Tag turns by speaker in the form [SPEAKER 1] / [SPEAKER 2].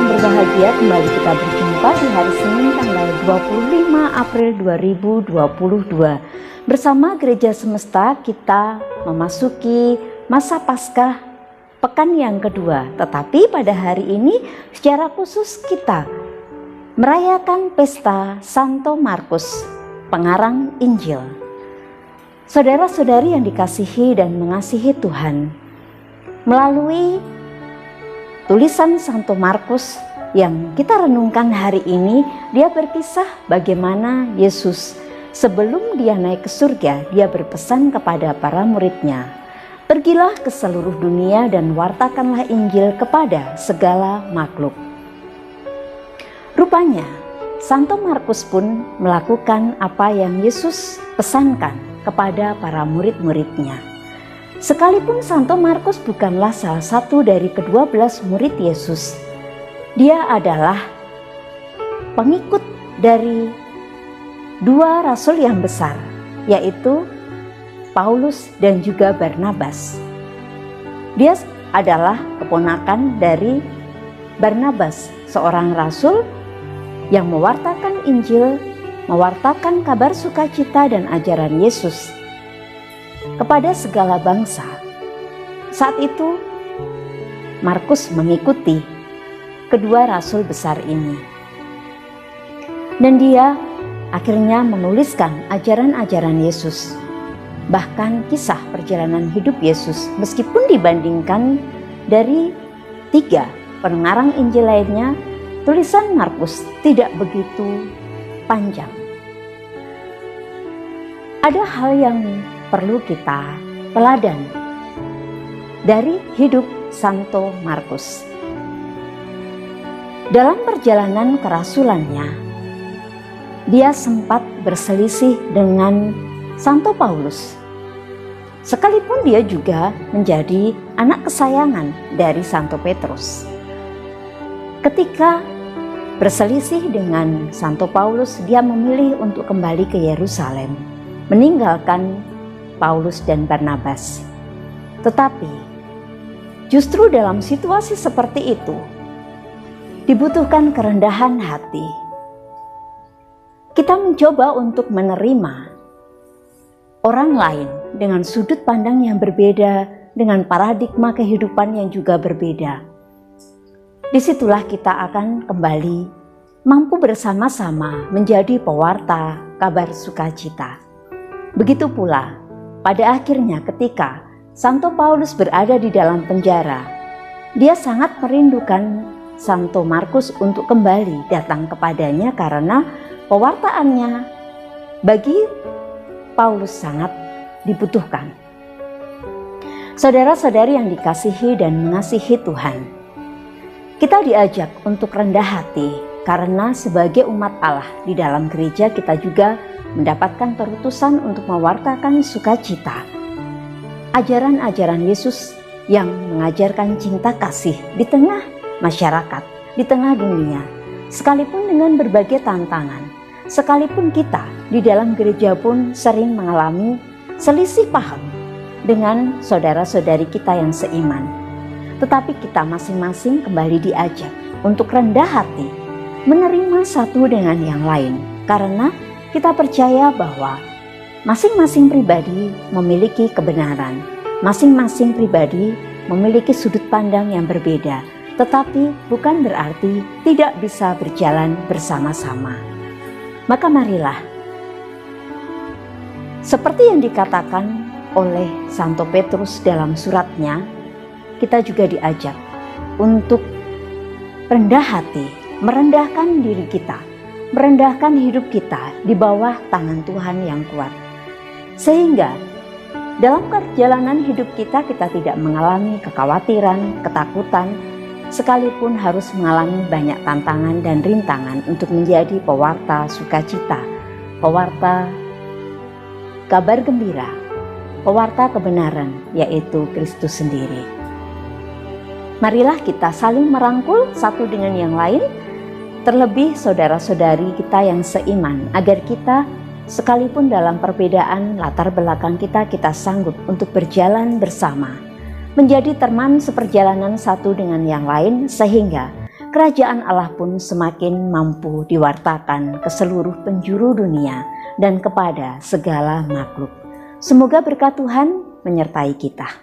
[SPEAKER 1] yang berbahagia, kembali kita berjumpa di hari Senin tanggal 25 April 2022. Bersama Gereja Semesta kita memasuki masa Paskah pekan yang kedua. Tetapi pada hari ini secara khusus kita merayakan pesta Santo Markus, pengarang Injil. Saudara-saudari yang dikasihi dan mengasihi Tuhan, melalui tulisan Santo Markus yang kita renungkan hari ini, dia berkisah bagaimana Yesus sebelum dia naik ke surga, dia berpesan kepada para muridnya, "Pergilah ke seluruh dunia dan wartakanlah Injil kepada segala makhluk." Rupanya, Santo Markus pun melakukan apa yang Yesus pesankan kepada para murid-muridnya. Sekalipun Santo Markus bukanlah salah satu dari ke-12 murid Yesus, dia adalah pengikut dari dua rasul yang besar, yaitu Paulus dan juga Barnabas. Dia adalah keponakan dari Barnabas, seorang rasul yang mewartakan Injil, mewartakan kabar sukacita dan ajaran Yesus kepada segala bangsa. Saat itu Markus mengikuti kedua rasul besar ini, dan dia akhirnya menuliskan ajaran-ajaran Yesus, bahkan kisah perjalanan hidup Yesus. Meskipun dibandingkan dari 3 pengarang Injil lainnya, tulisan Markus tidak begitu panjang. Ada hal yang perlu kita teladani dari hidup Santo Markus. Dalam perjalanan kerasulannya, dia sempat berselisih dengan Santo Paulus. Sekalipun dia juga menjadi anak kesayangan dari Santo Petrus. Ketika berselisih dengan Santo Paulus, dia memilih untuk kembali ke Yerusalem, meninggalkan Paulus dan Barnabas. Tetapi justru dalam situasi seperti itu dibutuhkan kerendahan hati. Kita mencoba untuk menerima orang lain dengan sudut pandang yang berbeda, dengan paradigma kehidupan yang juga berbeda. Disitulah kita akan kembali mampu bersama-sama menjadi pewarta kabar sukacita. Begitu pula pada akhirnya ketika Santo Paulus berada di dalam penjara, dia sangat merindukan Santo Markus untuk kembali datang kepadanya karena pewartaannya bagi Paulus sangat dibutuhkan. Saudara-saudari yang dikasihi dan mengasihi Tuhan, kita diajak untuk rendah hati karena sebagai umat Allah di dalam gereja kita juga mendapatkan perutusan untuk mewartakan sukacita. Ajaran-ajaran Yesus yang mengajarkan cinta kasih di tengah masyarakat, di tengah dunia, sekalipun dengan berbagai tantangan, sekalipun kita di dalam gereja pun sering mengalami selisih paham dengan saudara-saudari kita yang seiman. Tetapi kita masing-masing kembali diajak untuk rendah hati, menerima satu dengan yang lain, karena kita percaya bahwa masing-masing pribadi memiliki kebenaran, masing-masing pribadi memiliki sudut pandang yang berbeda, tetapi bukan berarti tidak bisa berjalan bersama-sama. Maka marilah, seperti yang dikatakan oleh Santo Petrus dalam suratnya, kita juga diajak untuk rendah hati, merendahkan diri kita, merendahkan hidup kita di bawah tangan Tuhan yang kuat. Sehingga dalam perjalanan hidup kita tidak mengalami kekhawatiran, ketakutan, sekalipun harus mengalami banyak tantangan dan rintangan untuk menjadi pewarta sukacita, pewarta kabar gembira, pewarta kebenaran, yaitu Kristus sendiri. Marilah kita saling merangkul satu dengan yang lain, terlebih saudara-saudari kita yang seiman, agar kita sekalipun dalam perbedaan latar belakang kita sanggup untuk berjalan bersama, menjadi teman seperjalanan satu dengan yang lain, sehingga kerajaan Allah pun semakin mampu diwartakan ke seluruh penjuru dunia dan kepada segala makhluk. Semoga berkat Tuhan menyertai kita.